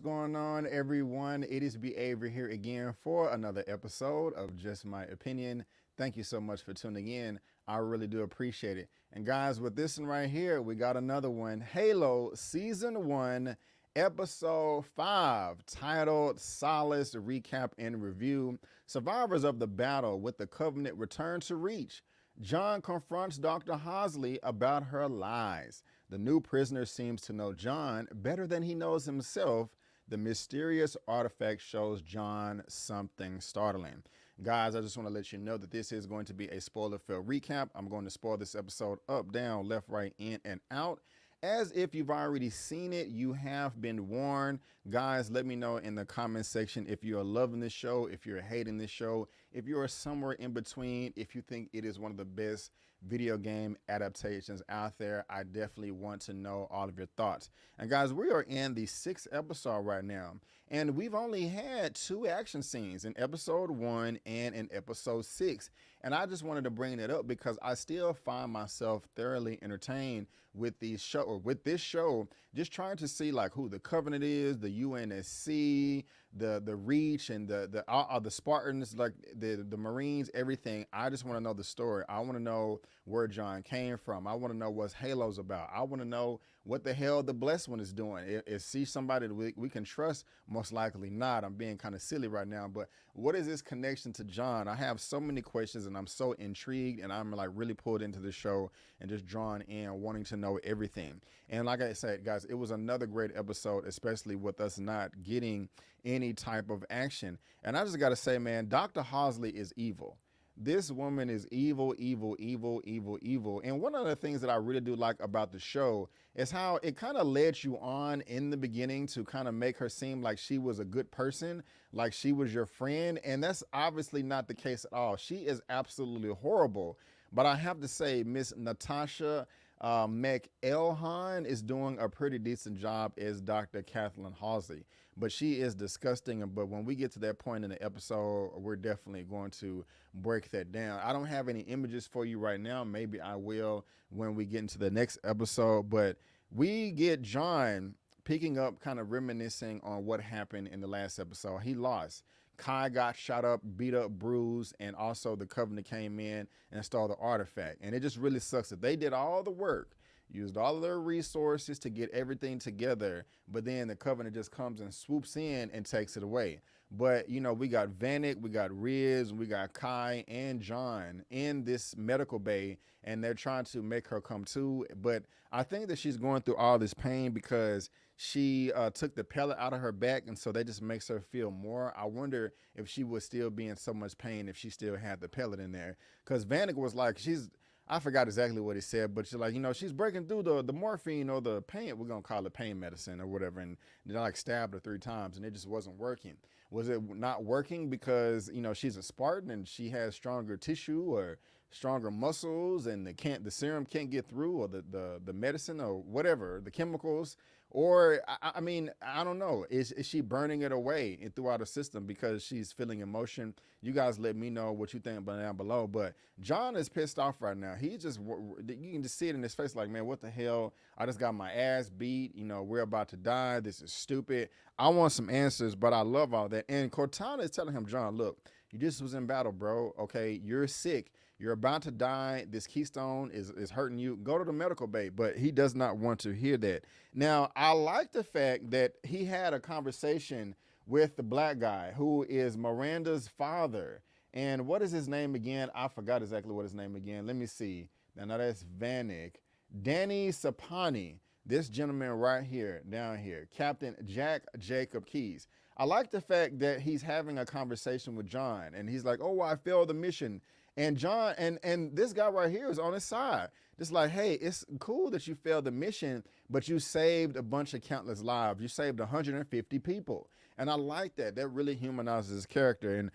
going on, everyone? It is Behavior here again for another episode of Just My Opinion. Thank you so much for tuning in. I really do appreciate it. And guys, with this one right here, we got another one. Halo Season 1, Episode 5, titled Solace Recap and Review. Survivors of the battle with the Covenant return to Reach. John confronts Dr. Halsey about her lies. The new prisoner seems to know John better than he knows himself. The mysterious artifact shows John something startling. Guys, I just want to let you know that this is going to be a spoiler-filled recap. I'm going to spoil this episode up, down, left, right, in, and out. As if you've already seen it, you have been warned. Guys, let me know in the comment section if you're loving this show, if you're hating this show, if you're somewhere in between, if you think it is one of the best video game adaptations out there. I definitely want to know all of your thoughts. And guys, we are in the 6th episode right now, and we've only had 2 action scenes in episode 1 and in episode 6. And I just wanted to bring that up because I still find myself thoroughly entertained with this show, just trying to see like who the Covenant is, the UNSC, the Reach, and the Spartans, like the Marines, everything. I just want to know the story. I want to know where John came from. I want to know what Halo's about. I want to know what the hell the Blessed One is doing. Is she somebody that we can trust? Most likely not. I'm being kind of silly right now, but what is this connection to John? I have so many questions and I'm so intrigued, and I'm like really pulled into the show and just drawn in, wanting to know everything. And like I said, guys, it was another great episode, especially with us not getting any type of action. And I just got to say, man, Dr. Halsey is evil. This woman is evil, evil, evil, evil, evil. And one of the things that I really do like about the show is how it kind of led you on in the beginning to kind of make her seem like she was a good person, like she was your friend. And that's obviously not the case at all. She is absolutely horrible. But I have to say, Miss Natasha McElhone is doing a pretty decent job as Dr. Kathleen Halsey, but she is disgusting. But when we get to that point in the episode, we're definitely going to break that down. I don't have any images for you right now. Maybe I will when we get into the next episode, but we get John picking up, kind of reminiscing on what happened in the last episode. He lost. Kai got shot up, beat up, bruised, and also the Covenant came in and stole the artifact. And it just really sucks that they did all the work, used all of their resources to get everything together, but then the Covenant just comes and swoops in and takes it away. But, you know, we got Vanek, we got Riz, we got Kai and John in this medical bay, and they're trying to make her come to. But I think that she's going through all this pain because she took the pellet out of her back, and so that just makes her feel more. I wonder if she would still be in so much pain if she still had the pellet in there. Because Vanek was like, I forgot exactly what he said, but she's like, you know, she's breaking through the morphine or the pain, we're going to call it pain medicine or whatever, and they like stabbed her 3 times, and it just wasn't working. Was it not working because, you know, she's a Spartan and she has stronger tissue or stronger muscles, and the serum can't get through, or the medicine or whatever, the chemicals? Or, I mean, I don't know. Is she burning it away throughout her system because she's feeling emotion? You guys let me know what you think down below. But John is pissed off right now. You can just see it in his face like, man, what the hell? I just got my ass beat. You know, we're about to die. This is stupid. I want some answers, but I love all that. And Cortana is telling him, John, look, you just was in battle, bro. Okay, you're sick. You're about to die. This keystone is hurting you. Go to the medical bay. But he does not want to hear that. Now, I like the fact that he had a conversation with the black guy who is Miranda's father. And what is his name again? I forgot exactly what his name again. Let me see. Now that's Vanek. Danny Sapani. This gentleman right here, down here, Captain Jack Jacob Keys. I like the fact that he's having a conversation with John, and he's like, oh, I failed the mission. And John and this guy right here is on his side. Just like, hey, it's cool that you failed the mission, but you saved a bunch of countless lives. You saved 150 people. And I like that. That really humanizes his character. And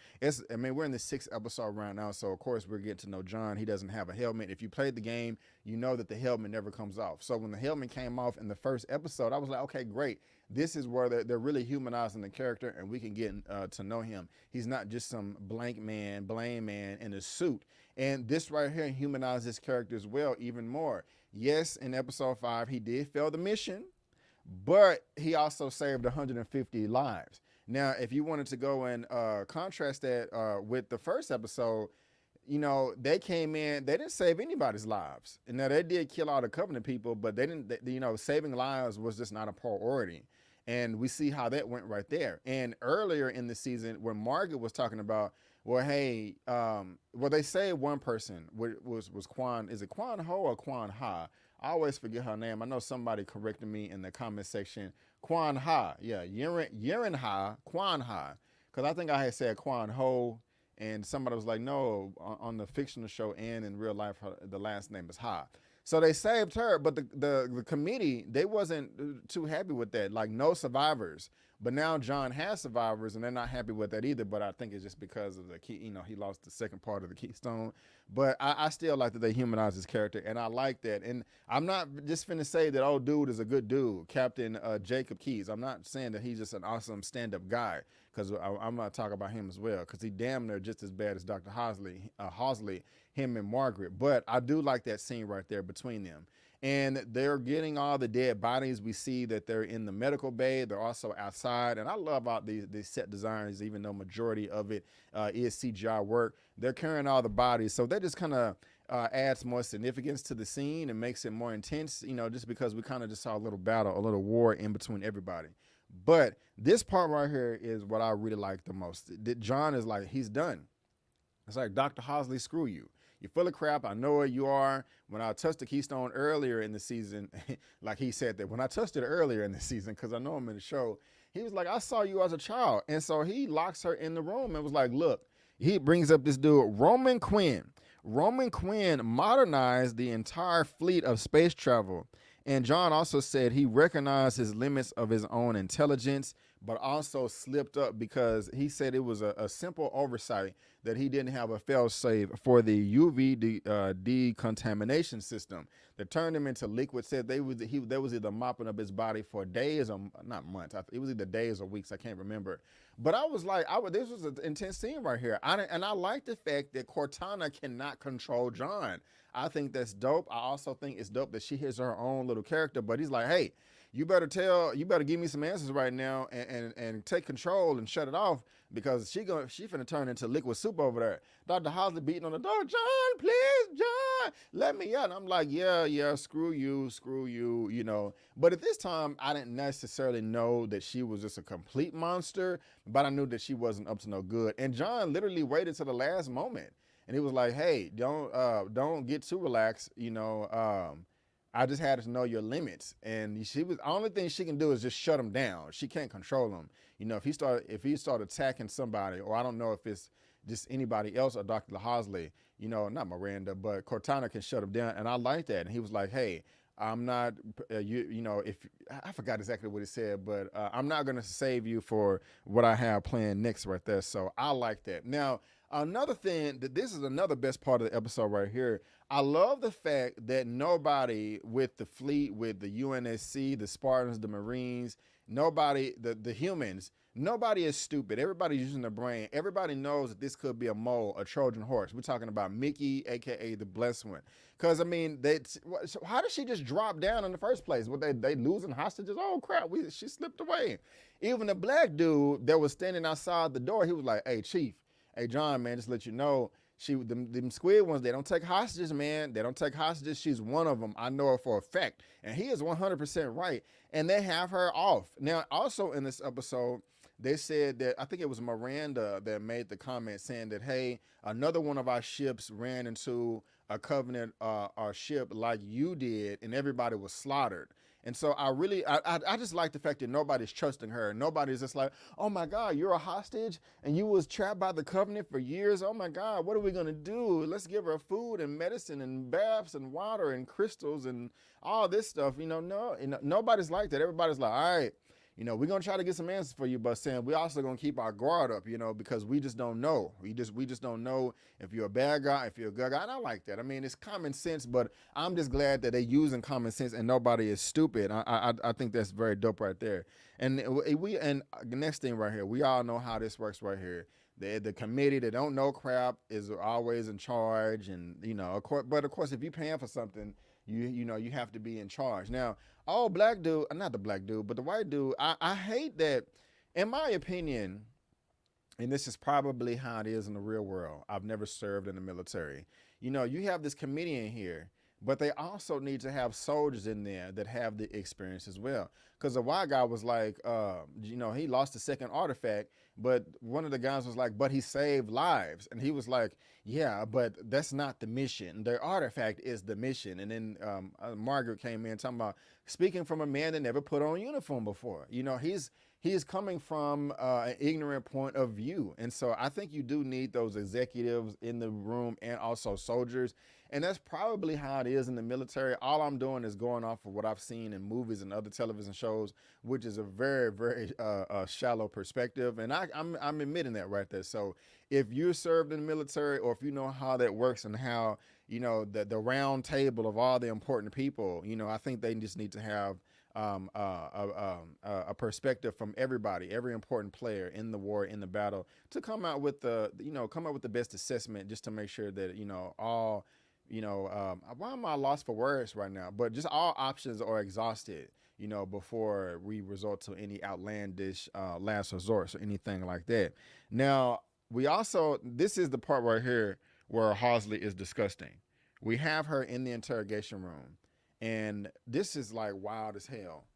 we're in the 6th episode right now, so of course we're getting to know John. He doesn't have a helmet. If you played the game, you know that the helmet never comes off. So when the helmet came off in the 1st episode, I was like, okay, great. This is where they're really humanizing the character, and we can get to know him. He's not just some blame man in a suit. And this right here humanizes his character as well, even more. Yes, in episode 5, he did fail the mission, but he also saved 150 lives. Now, if you wanted to go and contrast that with the first episode, you know, they came in, they didn't save anybody's lives. And now they did kill all the Covenant people, but they didn't, you know, saving lives was just not a priority. And we see how that went right there. And earlier in the season, when Margaret was talking about, well, hey, well, they saved one person, was Quan, is it Quan Ho or Quan Ha? I always forget her name. I know somebody corrected me in the comment section. Quan Ha, yeah, Yeren Ha, Quan Ha. Because I think I had said Quan Ho, and somebody was like, no, on the fictional show and in real life, the last name is Ha. So they saved her, but the committee, they wasn't too happy with that. Like, no survivors. But now John has survivors, and they're not happy with that either. But I think it's just because of the key, you know, he lost the second part of the keystone. But I still like that they humanize his character, and I like that. And I'm not just finna say that old dude is a good dude, Captain Jacob Keyes. I'm not saying that he's just an awesome stand-up guy, because I'm gonna talk about him as well, because he damn near just as bad as Dr. Halsey, him and Margaret. But I do like that scene right there between them. And they're getting all the dead bodies. We see that they're in the medical bay. They're also outside. And I love about these set designs, even though majority of it is CGI work. They're carrying all the bodies. So that just kind of adds more significance to the scene and makes it more intense, you know, just because we kind of just saw a little battle, a little war in between everybody. But this part right here is what I really like the most. That John is like, he's done. It's like, Dr. Halsey, screw you. You're full of crap. I know what you are. When I touched the keystone earlier in the season, like he said that when I touched it earlier in the season, because I know him in the show, he was like, I saw you as a child. And so he locks her in the room and was like, look, he brings up this dude, Roman Quinn. Roman Quinn modernized the entire fleet of space travel. And John also said he recognized his limits of his own intelligence, but also slipped up because he said it was a simple oversight that he didn't have a fail-safe for the UV decontamination system that turned him into liquid. Said they was either mopping up his body for days or not months. It was either days or weeks. I can't remember. But I was like, this was an intense scene right here. And I like the fact that Cortana cannot control John. I think that's dope. I also think it's dope that she has her own little character. But he's like, hey, you better give me some answers right now and take control and shut it off, because she finna turn into liquid soup over there. Dr. Halsey beating on the door, John, please, John, let me out. And I'm like, yeah, screw you, you know. But at this time, I didn't necessarily know that she was just a complete monster, but I knew that she wasn't up to no good. And John literally waited to the last moment, and he was like, hey, don't get too relaxed, you know. I just had to know your limits. And she was, the only thing she can do is just shut him down. She can't control him. You know, if he start attacking somebody, or I don't know if it's just anybody else or Dr. Halsey, you know, not Miranda, but Cortana can shut him down. And I like that. And he was like, hey, I'm not, you know, if I forgot exactly what he said, but I'm not going to save you for what I have planned next right there. So I like that. Now, another thing, that this is another best part of the episode right here. I love the fact that nobody with the fleet, with the UNSC, the Spartans, the Marines, nobody, the humans, nobody is stupid. Everybody's using their brain. Everybody knows that this could be a mole, a Trojan horse. We're talking about Mickey, aka the Blessed One. Because I mean, so how did she just drop down in the first place? Were they losing hostages? Oh crap, she slipped away. Even the black dude that was standing outside the door, he was like, "Hey, Chief, hey John, man, just let you know, them squid ones, they don't take hostages, man. They don't take hostages. She's one of them. I know it for a fact." And he is 100% right. And they have her off. Now, also in this episode, they said that, I think it was Miranda that made the comment saying that, hey, another one of our ships ran into a Covenant our ship like you did, and everybody was slaughtered. And so I just like the fact that nobody's trusting her. Nobody's just like, oh my God, you're a hostage and you was trapped by the Covenant for years. Oh my God, what are we gonna do? Let's give her food and medicine and baths and water and crystals and all this stuff. You know, nobody's like that. Everybody's like, all right, you know, we're gonna try to get some answers for you, but Sam, we also gonna keep our guard up, you know, because we just don't know. We just don't know if you're a bad guy, if you're a good guy. And I like that. I mean, it's common sense, but I'm just glad that they're using common sense and nobody is stupid. I think that's very dope right there. And and next thing right here, we all know how this works right here. The committee that don't know crap is always in charge, and you know, but of course, if you're paying for something, You have to be in charge. Now, all black dude, not the black dude, but the white dude, I hate that, in my opinion, and this is probably how it is in the real world. I've never served in the military. You have this comedian here, but they also need to have soldiers in there that have the experience as well. Because the white guy was like, he lost the second artifact, but one of the guys was like, but he saved lives. And he was like, yeah, but that's not the mission. The artifact is the mission. And then Margaret came in talking about speaking from a man that never put on a uniform before. He is coming from an ignorant point of view. And so I think you do need those executives in the room and also soldiers. And that's probably how it is in the military. All I'm doing is going off of what I've seen in movies and other television shows, which is a very, very shallow perspective. And I'm admitting that right there. So if you served in the military, or if you know how that works and how, the round table of all the important people, I think they just need to have a perspective from everybody, every important player in the war, in the battle, to come out with the best assessment, just to make sure that, all, why am I lost for words right now? But just all options are exhausted, before we resort to any outlandish last resorts or anything like that. Now, this is the part right here where Halsey is disgusting. We have her in the interrogation room, and this is like wild as hell.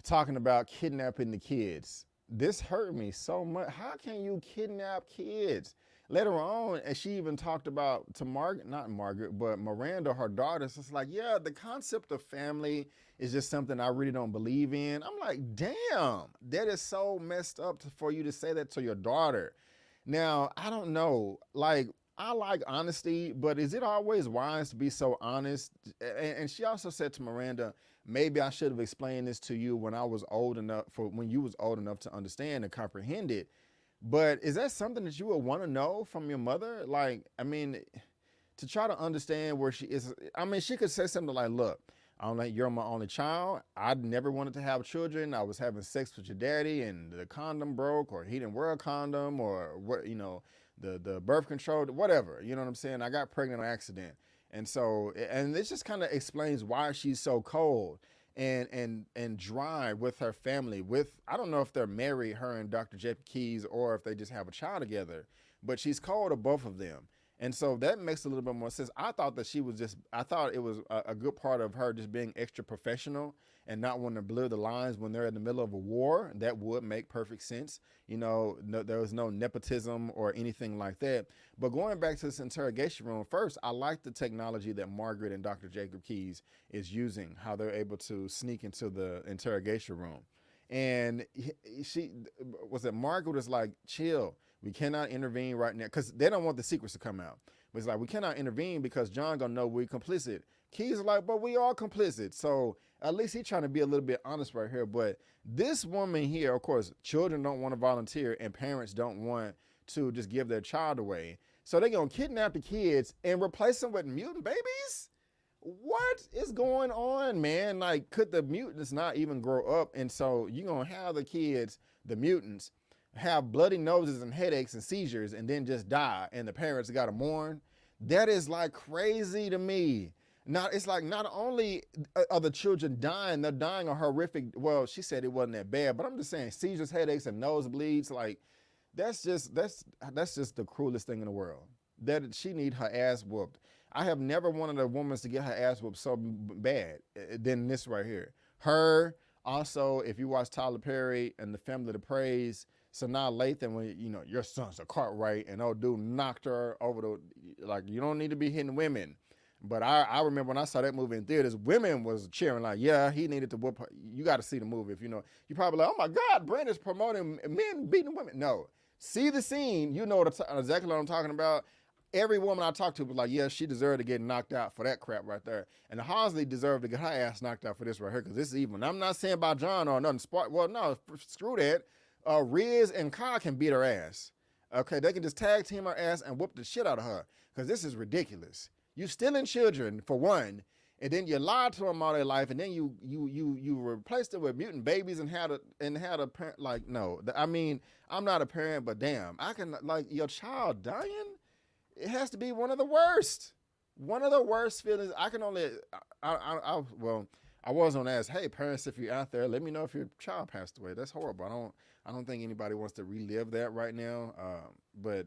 Talking about kidnapping the kids. This hurt me so much. How can you kidnap kids? Later on, and she even talked about to not Margaret, but Miranda, her daughter. So it's like, yeah, the concept of family is just something I really don't believe in. I'm like, damn, that is so messed up for you to say that to your daughter. Now, I don't know, like, I like honesty, but is it always wise to be so honest? And she also said to Miranda, maybe I should have explained this to you when you was old enough to understand and comprehend it. But is that something that you would want to know from your mother? Like, I mean, to try to understand where she is. I mean, she could say something like, look, you're my only child. I never wanted to have children. I was having sex with your daddy and the condom broke, or he didn't wear a condom, or what, the birth control, whatever, you know what I'm saying? I got pregnant on accident. And so, and this just kind of explains why she's so cold and dry with her family. I don't know if they're married, her and Dr. J.P. Keys, or if they just have a child together, but she's cold to both of them. And so that makes a little bit more sense. I thought it was a good part of her just being extra professional and not wanting to blur the lines when they're in the middle of a war. That would make perfect sense. There was no nepotism or anything like that. But going back to this interrogation room, first, I like the technology that Margaret and Dr. Jacob Keys is using, how they're able to sneak into the interrogation room. And Margaret was like, chill. We cannot intervene right now, because they don't want the secrets to come out. But it's like, we cannot intervene because John gonna know we're complicit. Keys are like, but we are complicit. So at least he's trying to be a little bit honest right here. But this woman here, of course, children don't want to volunteer and parents don't want to just give their child away. So they're gonna kidnap the kids and replace them with mutant babies? What is going on, man? Like, could the mutants not even grow up? And so you're gonna have the kids, the mutants, have bloody noses and headaches and seizures and then just die, and the parents got to mourn? That is like crazy to me. Now, it's like, not only are the children dying, they're dying a horrific, well, she said it wasn't that bad, but I'm just saying, seizures, headaches, and nosebleeds, like, that's just the cruelest thing in the world. That she need her ass whooped. I have never wanted a woman to get her ass whooped so bad than this right here. Her, also, if you watch Tyler Perry and the Family to Praise, so now Lathan, when your son's a Cartwright, and old dude knocked her over you don't need to be hitting women. But I remember when I saw that movie in theaters, women was cheering like, yeah, he needed to whoop her. You got to see the movie. If you probably like, oh my God, Brandon's promoting men beating women. No, see the scene. You know exactly what I'm talking about. Every woman I talked to was like, yeah, she deserved to get knocked out for that crap right there. And Halsey deserved to get her ass knocked out for this right here, because this is evil. And I'm not saying about John or nothing. Well, no, screw that. Riz and Kyle can beat her ass. Okay, they can just tag team her ass and whoop the shit out of her, because this is ridiculous. You stealing children, for one, and then you lied to them all their life, and then you replaced them with mutant babies and had a parent. Like, no, I mean, I'm not a parent, but damn, I can, like, your child dying, it has to be one of the worst. one of the worst feelings I can only, well, I was on ask, hey parents, if you're out there, let me know if your child passed away. That's horrible. I don't think anybody wants to relive that right now. But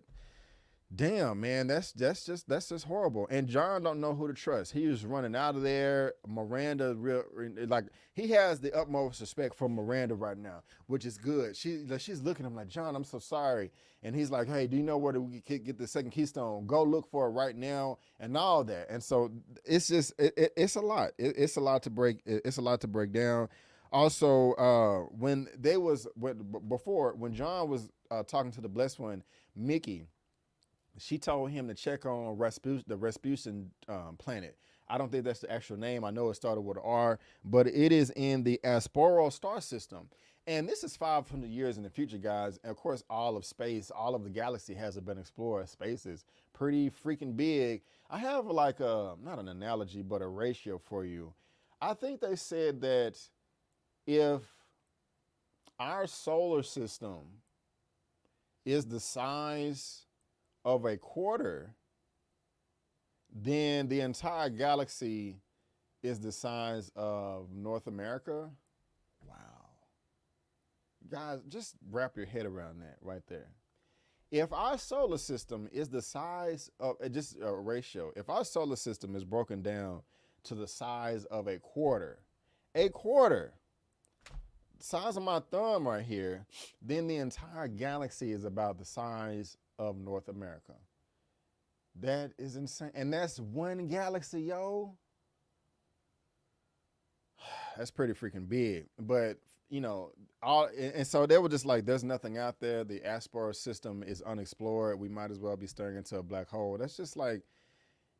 damn, man, that's just horrible. And John don't know who to trust. He was running out of there. Miranda, like he has the utmost respect for Miranda right now, which is good. She's looking at him like, John, I'm so sorry. And he's like, hey, do you know where we can get the second keystone? Go look for it right now, and all that. And so it's just it's a lot. It's a lot to break. It's a lot to break down. Also, when John was talking to the blessed one, Mickey, she told him to check on the Rasputin planet. I don't think that's the actual name. I know it started with an R, but it is in the Asporo star system. And this is 500 years in the future, guys. And of course, all of space, all of the galaxy hasn't been explored. Space is pretty freaking big. I have like not an analogy, but a ratio for you. I think they said that if our solar system is the size of a quarter, then the entire galaxy is the size of North America. Wow. Guys, just wrap your head around that right there. If our solar system is the size of, just a ratio, if our solar system is broken down to the size of a quarter, size of my thumb right here, then the entire galaxy is about the size of North America. That is insane. And that's one galaxy, yo. That's pretty freaking big. But, you know, and so they were just like, there's nothing out there. The Aspar system is unexplored. We might as well be staring into a black hole. That's just like,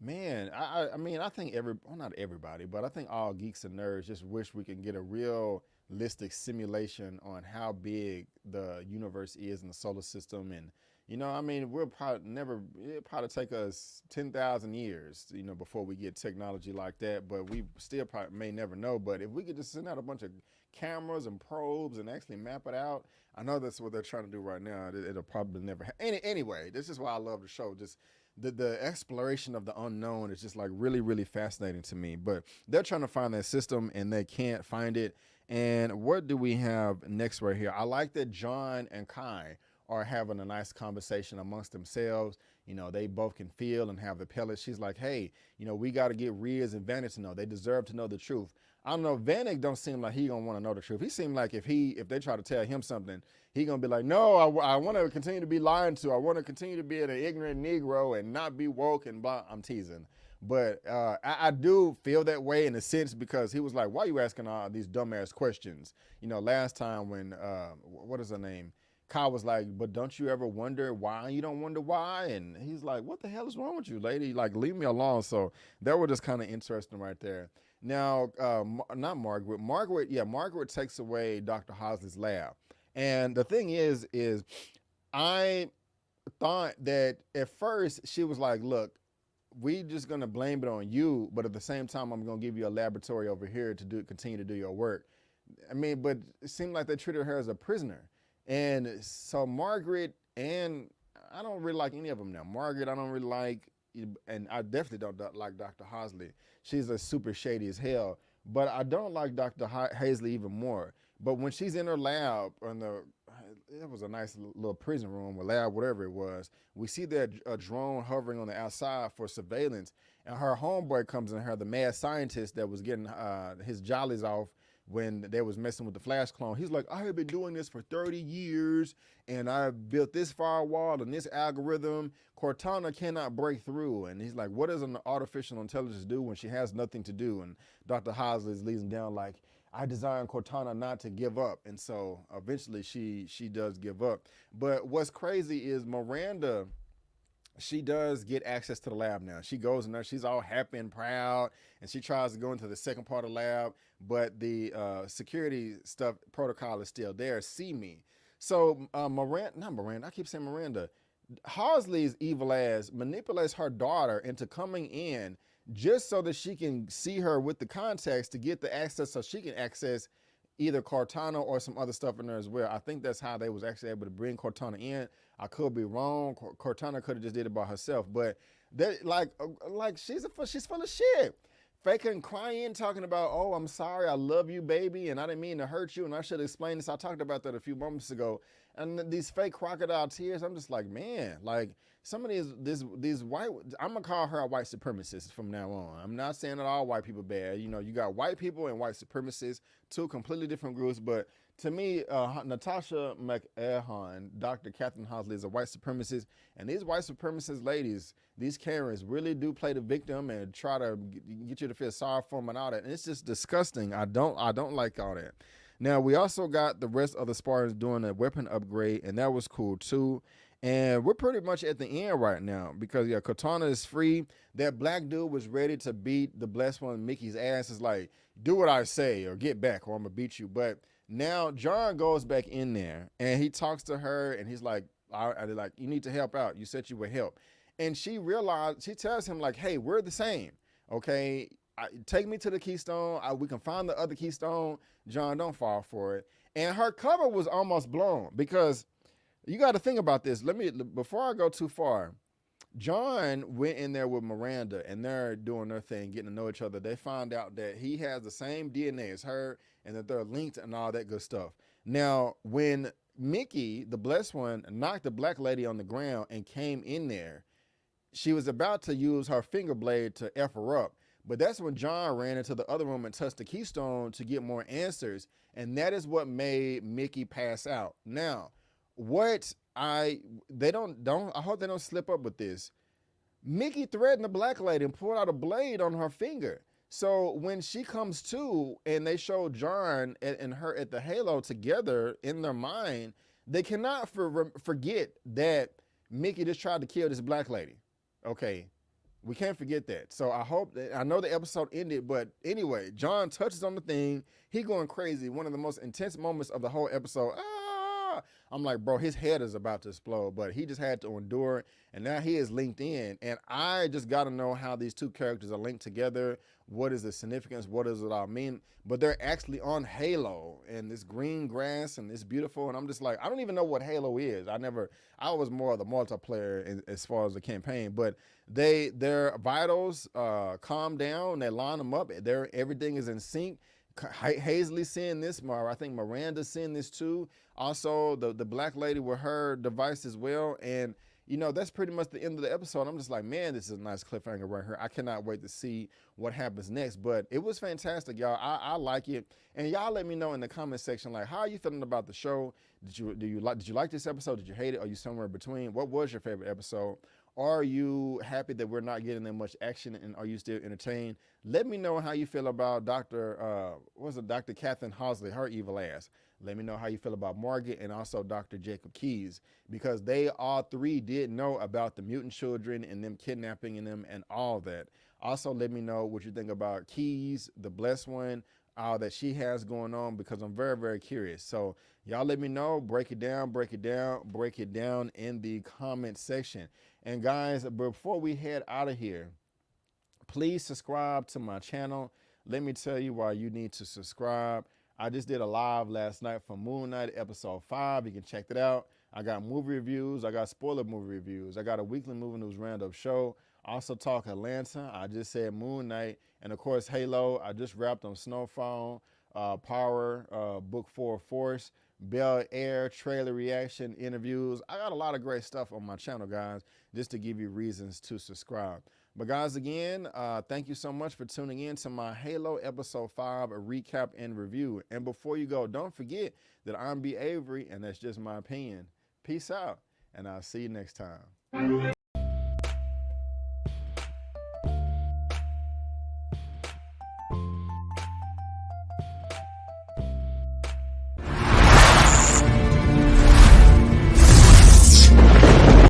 man, I mean, I think not everybody, but I think all geeks and nerds just wish we could get a realistic simulation on how big the universe is in the solar system. And, you know, I mean, it'll probably take us 10,000 years, you know, before we get technology like that, but we still probably may never know. But if we could just send out a bunch of cameras and probes and actually map it out, I know that's what they're trying to do right now. It'll probably never happen. Anyway, this is why I love the show. Just the exploration of the unknown is just like really, really fascinating to me. But they're trying to find that system and they can't find it. And what do we have next right here? I like that John and Kai are having a nice conversation amongst themselves. You know, they both can feel and have the pellets. She's like, hey, you know, we got to get Riz and Vanek to know. They deserve to know the truth. I don't know, Vanek don't seem like he gonna want to know the truth. He seemed like if they try to tell him something, he gonna be like, no, I want to continue to be lied to. I want to continue to be an ignorant Negro and not be woke and blah. I'm teasing. But I do feel that way in a sense because he was like, why are you asking all these dumbass questions? You know, last time when, what is her name? Kyle was like, but don't you ever wonder why? You don't wonder why? And he's like, what the hell is wrong with you, lady? Like, leave me alone. So that was just kind of interesting right there. Now, not Margaret. Margaret takes away Dr. Halsey's lab. And the thing is I thought that at first she was like, look, we just going to blame it on you, but at the same time, I'm going to give you a laboratory over here to continue to do your work. I mean, but it seemed like they treated her as a prisoner. And so Margaret, and I don't really like any of them now. Margaret, I don't really like, and I definitely don't like Dr. Halsey. She's a super shady as hell, but I don't like Dr. Halsey even more. But when she's in her lab, it was a nice little prison room or lab, whatever it was, we see that a drone hovering on the outside for surveillance, and her homeboy comes in her, the mad scientist that was getting his jollies off when they was messing with the Flash clone. He's like, I have been doing this for 30 years, and I've built this firewall and this algorithm. Cortana cannot break through. And he's like, what does an artificial intelligence do when she has nothing to do? And Dr. Halsey leads him down like, I designed Cortana not to give up. And so eventually she does give up. But what's crazy is Miranda, she does get access to the lab now. She goes in there, she's all happy and proud, and she tries to go into the second part of the lab, but the security stuff protocol is still there. See me. So I keep saying Miranda. Halsey's evil ass manipulates her daughter into coming in just so that she can see her with the contacts to get the access so she can access either Cortana or some other stuff in there as well. I think that's how they was actually able to bring Cortana in. I could be wrong. Cortana could have just did it by herself, but That she's full of shit. Faking crying, talking about, oh, I'm sorry, I love you, baby, and I didn't mean to hurt you, and I should explain this. I talked about that a few moments ago. And these fake crocodile tears, I'm just like, man, like some of these white, I'm gonna call her a white supremacist from now on. I'm not saying that all white people bad. You know, you got white people and white supremacists, two completely different groups. But to me, Natasha McElhone, Dr. Catherine Halsey, is a white supremacist, and these white supremacist ladies, these Karens, really do play the victim and try to get you to feel sorry for them and all that. And it's just disgusting. I don't like all that. Now, we also got the rest of the Spartans doing a weapon upgrade, and that was cool too. And we're pretty much at the end right now because, yeah, Katana is free. That black dude was ready to beat the blessed one, Mickey's ass. Is like, do what I say or get back or I'm going to beat you. But now John goes back in there, and he talks to her, and he's like, you need to help out. You said you would help. And she tells him, like, hey, we're the same, okay? Take me to the Keystone. We can find the other Keystone. John, don't fall for it. And her cover was almost blown because you got to think about this. Before I go too far, John went in there with Miranda, and they're doing their thing, getting to know each other. They found out that he has the same DNA as her and that they're linked and all that good stuff. Now, when Mickey, the blessed one, knocked the black lady on the ground and came in there, she was about to use her finger blade to F her up. But that's when John ran into the other room and touched the Keystone to get more answers. And that is what made Mickey pass out. Now, I hope they don't slip up with this. Mickey threatened the black lady and pulled out a blade on her finger. So when she comes to and they show John and her at the Halo together in their mind, they cannot forget that Mickey just tried to kill this black lady. Okay. We can't forget that. So I know the episode ended, but anyway, John touches on the thing. He going crazy. One of the most intense moments of the whole episode. I'm like, bro, his head is about to explode, but he just had to endure, and now he is linked in. And I just got to know how these two characters are linked together. What is the significance? What does it all mean? But they're actually on Halo, and this green grass, and it's beautiful. And I'm just like, I don't even know what Halo is. I was more of the multiplayer as far as the campaign, but their vitals calm down. They line them up. Everything is in sync. Halsey seeing this, I think Miranda seeing this too. Also, the black lady with her device as well. And, you know, that's pretty much the end of the episode. I'm just like, man, this is a nice cliffhanger right here. I cannot wait to see what happens next. But it was fantastic, y'all. I like it. And y'all let me know in the comment section, like, how are you feeling about the show? Did you like this episode? Did you hate it? Are you somewhere between? What was your favorite episode? Are you happy that we're not getting that much action, and are you still entertained? Let me know how you feel about Dr. Catherine Halsey, her evil ass. Let me know how you feel about Margaret and also Dr. Jacob Keyes, because they all three did know about the mutant children and them kidnapping them and all that. Also, let me know what you think about Keyes, the blessed one, that she has going on, because I'm very, very curious. So y'all let me know, break it down in the comment section. And guys, before we head out of here, please subscribe to my channel. Let me tell you why you need to subscribe. I just did a live last night for Moon Knight episode 5. You can check it out. I got movie reviews. I got spoiler movie reviews. I got a weekly movie news roundup show. I also talk Atlanta. I just said Moon Knight. And of course, Halo. I just wrapped on Snowfall, Power, Book 4 Force, Bel Air, trailer reaction, interviews. I got a lot of great stuff on my channel, guys, just to give you reasons to subscribe. But guys, again, thank you so much for tuning in to my Halo episode 5, a recap and review. And before you go, don't forget that I'm B. Avery, and that's just my opinion. Peace out, and I'll see you next time.